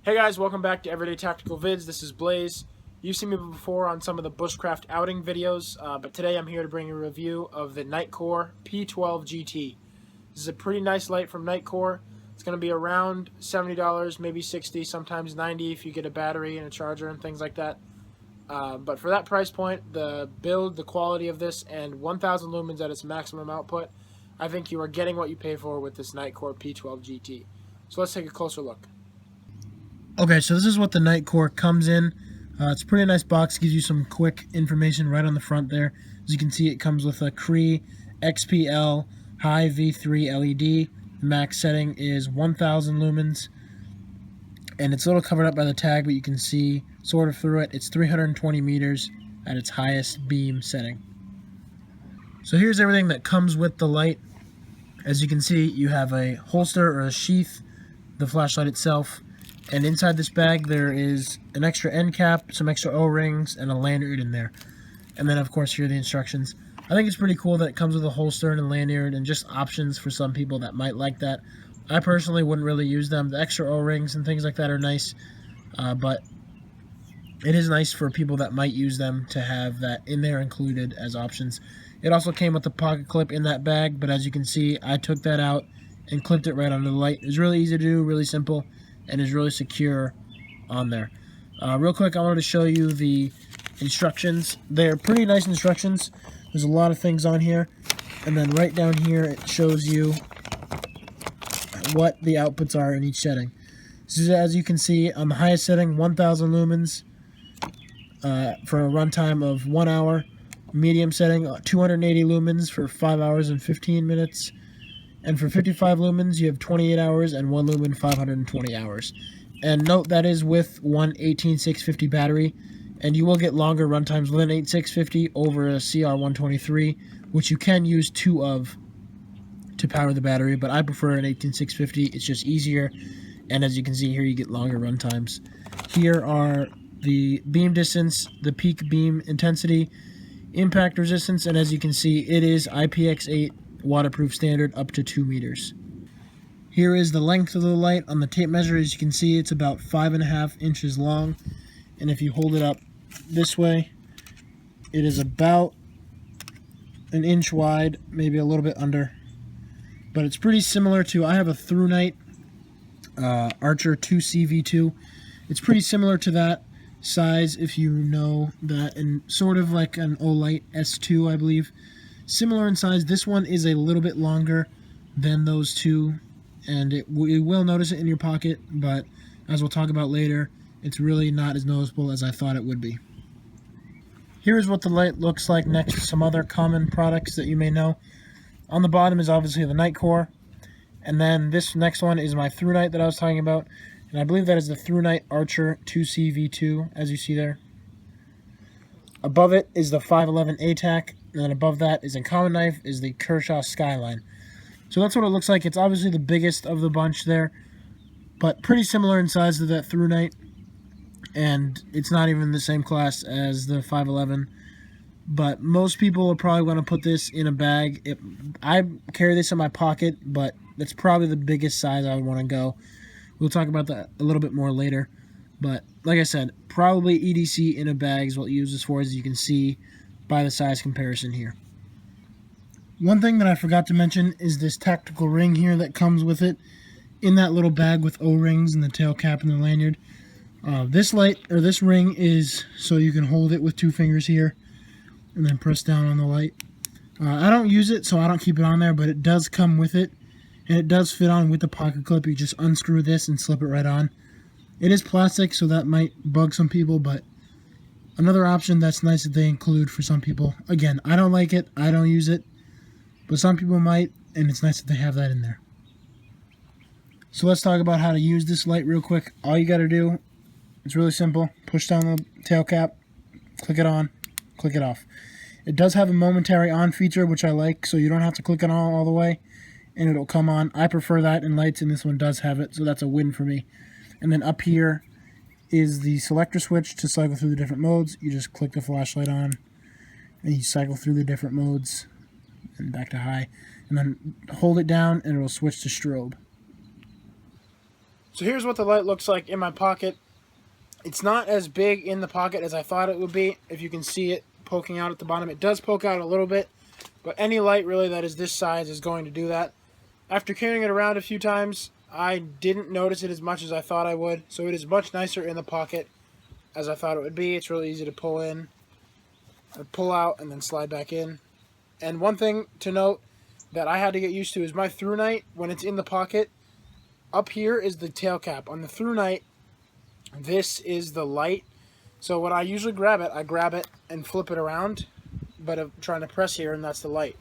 Hey guys, welcome back to Everyday Tactical Vids. This is Blaise. You've seen me before on some of the bushcraft outing videos, but today I'm here to bring you a review of the Nitecore P12GT. This is a pretty nice light from Nitecore. It's going to be around $70, maybe $60, sometimes $90 if you get a battery and a charger and things like that. But for that price point, the build, the quality of this, and 1000 lumens at its maximum output, I think you are getting what you pay for with this Nitecore P12GT. So let's take a closer look. Okay, so this is what the Nitecore comes in. It's a pretty nice box, gives you some quick information right on the front there. As you can see, it comes with a Cree XPL high V3 LED. The max setting is 1000 lumens, and it's a little covered up by the tag, but you can see sort of through it. It's 320 meters at its highest beam setting. So here's everything that comes with the light. As you can see, you have a holster or a sheath, the flashlight itself, and inside this bag there is an extra end cap, some extra O-rings, and a lanyard in there. And then of course here are the instructions. I think it's pretty cool that it comes with a holster and a lanyard and just options for some people that might like that. I personally wouldn't really use them. The extra O-rings and things like that are nice, but it is nice for people that might use them to have that in there included as options. It also came with the pocket clip in that bag, but as you can see, I took that out and clipped it right onto the light. It was really easy to do, really simple, and is really secure on there. Real quick, I wanted to show you the instructions. They're pretty nice instructions. There's a lot of things on here, and then right down here it shows you what the outputs are in each setting. So as you can see, on the highest setting, 1000 lumens for a runtime of 1 hour. Medium setting, 280 lumens for 5 hours and 15 minutes. And for 55 lumens, you have 28 hours, and 1 lumen, 520 hours. And note that is with one 18650 battery, and you will get longer runtimes with an 18650 over a CR123, which you can use 2 of to power the battery, but I prefer an 18650. It's just easier, and as you can see here, you get longer runtimes. Here are the beam distance, the peak beam intensity, impact resistance, and as you can see, it is IPX8 waterproof standard up to 2 meters. Here is the length of the light on the tape measure. As you can see, it's about 5.5 inches long, and if you hold it up this way, it is about 1 inch wide, maybe a little bit under, but it's pretty similar to, I have a ThruNite Archer 2CV2. It's pretty similar to that size, if you know that, and sort of like an Olight S2, I believe. Similar in size. This one is a little bit longer than those two, and you will notice it in your pocket, but as we'll talk about later, it's really not as noticeable as I thought it would be. Here's what the light looks like next to some other common products that you may know. On the bottom is obviously the Nitecore, and then this next one is my ThruNite that I was talking about, and I believe that is the ThruNite Archer 2CV2, as you see there. Above it is the 511 ATAC, and then above that is in common knife is the Kershaw Skyline. So that's what it looks like. It's obviously the biggest of the bunch there, but pretty similar in size to that ThruNite, and it's not even the same class as the 511. But most people will probably want to put this in a bag. I carry this in my pocket, but that's probably the biggest size I would want to go. We'll talk about that a little bit more later. But like I said, probably EDC in a bag is what you use this for, as you can see by the size comparison here. One thing that I forgot to mention is this tactical ring here that comes with it in that little bag with O-rings and the tail cap and the lanyard. This light, or this ring, is so you can hold it with 2 fingers here and then press down on the light. I don't use it, so I don't keep it on there, but it does come with it, and it does fit on with the pocket clip. You just unscrew this and slip it right on. It is plastic, so that might bug some people, but another option that's nice that they include for some people. Again, I don't like it, I don't use it, but some people might, and it's nice that they have that in there. So let's talk about how to use this light real quick. All you got to do, it's really simple. Push down the tail cap, click it on, click it off. It does have a momentary on feature, which I like, so you don't have to click it on all the way, and it'll come on. I prefer that in lights, and this one does have it, so that's a win for me. And then up here is the selector switch to cycle through the different modes. You just click the flashlight on, and you cycle through the different modes, and back to high. And then hold it down, and it'll switch to strobe. So here's what the light looks like in my pocket. It's not as big in the pocket as I thought it would be. If you can see it poking out at the bottom, it does poke out a little bit, but any light really that is this size is going to do that. After carrying it around a few times, I didn't notice it as much as I thought I would, so it is much nicer in the pocket as I thought it would be. It's really easy to pull in, pull out, and then slide back in. And one thing to note that I had to get used to is my through night, when it's in the pocket, up here is the tail cap. On the through night, this is the light. So when I usually grab it, I grab it and flip it around, but I'm trying to press here, and that's the light.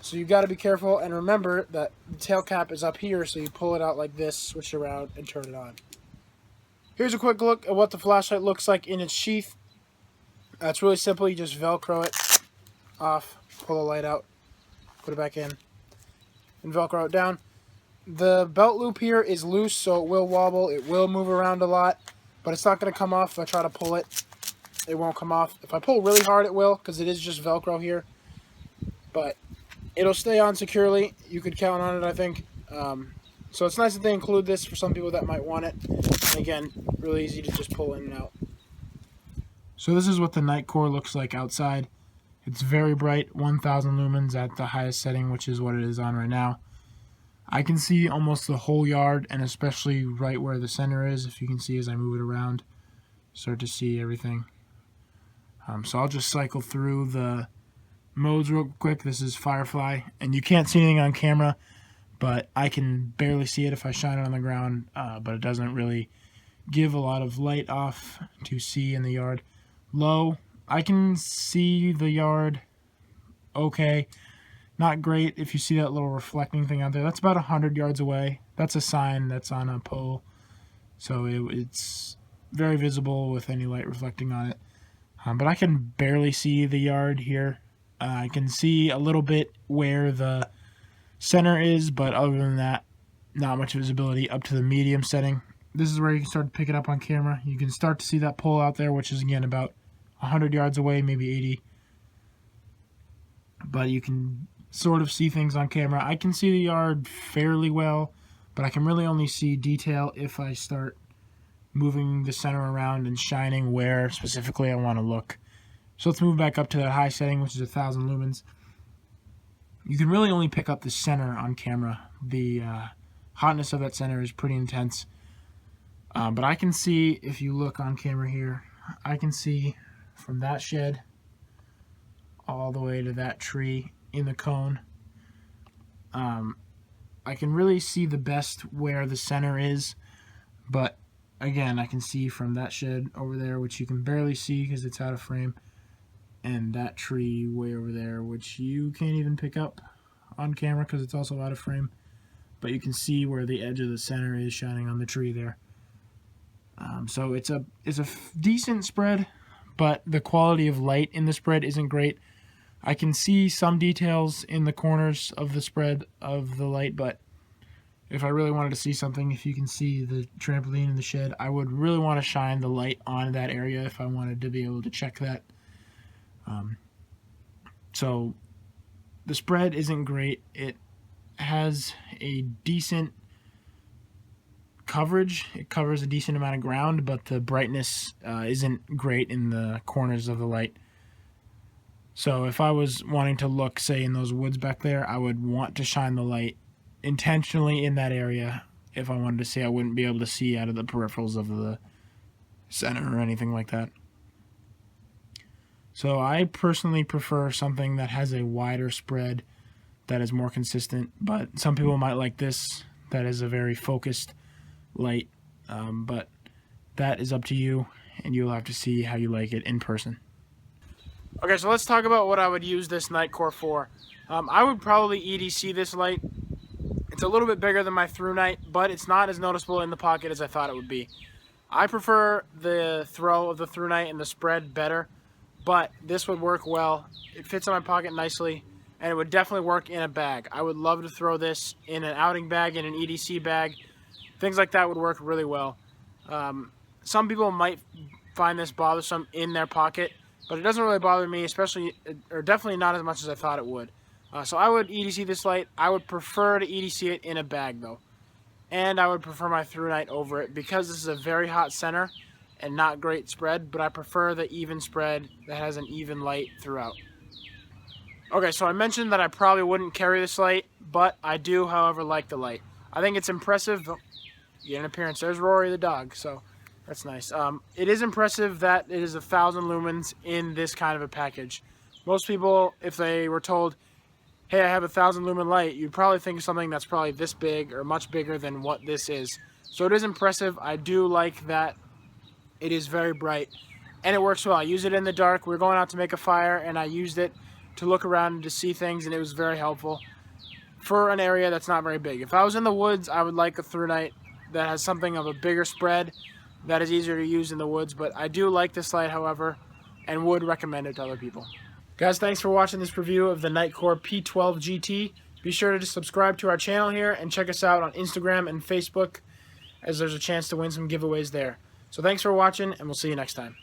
So you've got to be careful, and remember that the tail cap is up here, so you pull it out like this, switch it around, and turn it on. Here's a quick look at what the flashlight looks like in its sheath. It's really simple. You just Velcro it off, pull the light out, put it back in, and Velcro it down. The belt loop here is loose, so it will wobble. It will move around a lot, but it's not going to come off if I try to pull it. It won't come off. If I pull really hard, it will, because it is just Velcro here. But it'll stay on securely. You could count on it, I think. So it's nice that they include this for some people that might want it. And again, really easy to just pull in and out. So this is what the Nitecore looks like outside. It's very bright, 1000 lumens at the highest setting, which is what it is on right now. I can see almost the whole yard, and especially right where the center is, if you can see as I move it around. Start to see everything. So I'll just cycle through the modes real quick. This is Firefly, and you can't see anything on camera, but I can barely see it if I shine it on the ground, but it doesn't really give a lot of light off to see in the yard. Low, I can see the yard okay. Not great. If you see that little reflecting thing out there, that's about 100 yards away. That's a sign that's on a pole, so it's very visible with any light reflecting on it. But I can barely see the yard here. I can see a little bit where the center is, but other than that, not much visibility up to the medium setting. This is where you can start to pick it up on camera. You can start to see that pole out there, which is again about 100 yards away, maybe 80. But you can sort of see things on camera. I can see the yard fairly well, but I can really only see detail if I start moving the center around and shining where specifically I want to look. So let's move back up to that high setting, which is 1000 lumens. You can really only pick up the center on camera. The hotness of that center is pretty intense. But I can see, if you look on camera here, I can see from that shed all the way to that tree in the cone. I can really see the best where the center is, but again, I can see from that shed over there, which you can barely see because it's out of frame, and that tree way over there, which you can't even pick up on camera because it's also out of frame, but you can see where the edge of the center is shining on the tree there. So it's a decent spread, but the quality of light in the spread isn't great. I can see some details in the corners of the spread of the light, but if I really wanted to see something, if you can see the trampoline in the shed, I would really want to shine the light on that area if I wanted to be able to check that. So the spread isn't great. It has a decent coverage. It covers a decent amount of ground, but the brightness isn't great in the corners of the light. So if I was wanting to look, say, in those woods back there, I would want to shine the light intentionally in that area. If I wanted to see, I wouldn't be able to see out of the peripherals of the center or anything like that. So I personally prefer something that has a wider spread that is more consistent, but some people might like this. That is a very focused light, but that is up to you, and you'll have to see how you like it in person. Okay, so let's talk about what I would use this Nitecore for. I would probably EDC this light. It's a little bit bigger than my through night, but it's not as noticeable in the pocket as I thought it would be. I prefer the throw of the through night and the spread better, but this would work well. It fits in my pocket nicely, and it would definitely work in a bag. I would love to throw this in an outing bag, in an EDC bag. Things like that would work really well. Some people might find this bothersome in their pocket, but it doesn't really bother me, especially, or definitely not as much as I thought it would. So I would EDC this light. I would prefer to EDC it in a bag, though. and I would prefer my through night over it because this is a very hot center and not great spread, but I prefer the even spread that has an even light throughout. Okay, so I mentioned that I probably wouldn't carry this light, but I do, however, like the light. I think it's impressive. You get an appearance. There's Rory the dog, so that's nice. It is impressive that it is 1,000 lumens in this kind of a package. Most people, if they were told, hey, I have 1,000 lumen light, you'd probably think of something that's probably this big or much bigger than what this is. So it is impressive. I do like that it is very bright, and it works well. I use it in the dark. We're going out to make a fire, and I used it to look around and to see things, and it was very helpful for an area that's not very big. If I was in the woods, I would like a through night that has something of a bigger spread that is easier to use in the woods, but I do like this light, however, and would recommend it to other people. Guys, thanks for watching this review of the Nitecore P12GT. Be sure to subscribe to our channel here and check us out on Instagram and Facebook, as there's a chance to win some giveaways there. So thanks for watching, and we'll see you next time.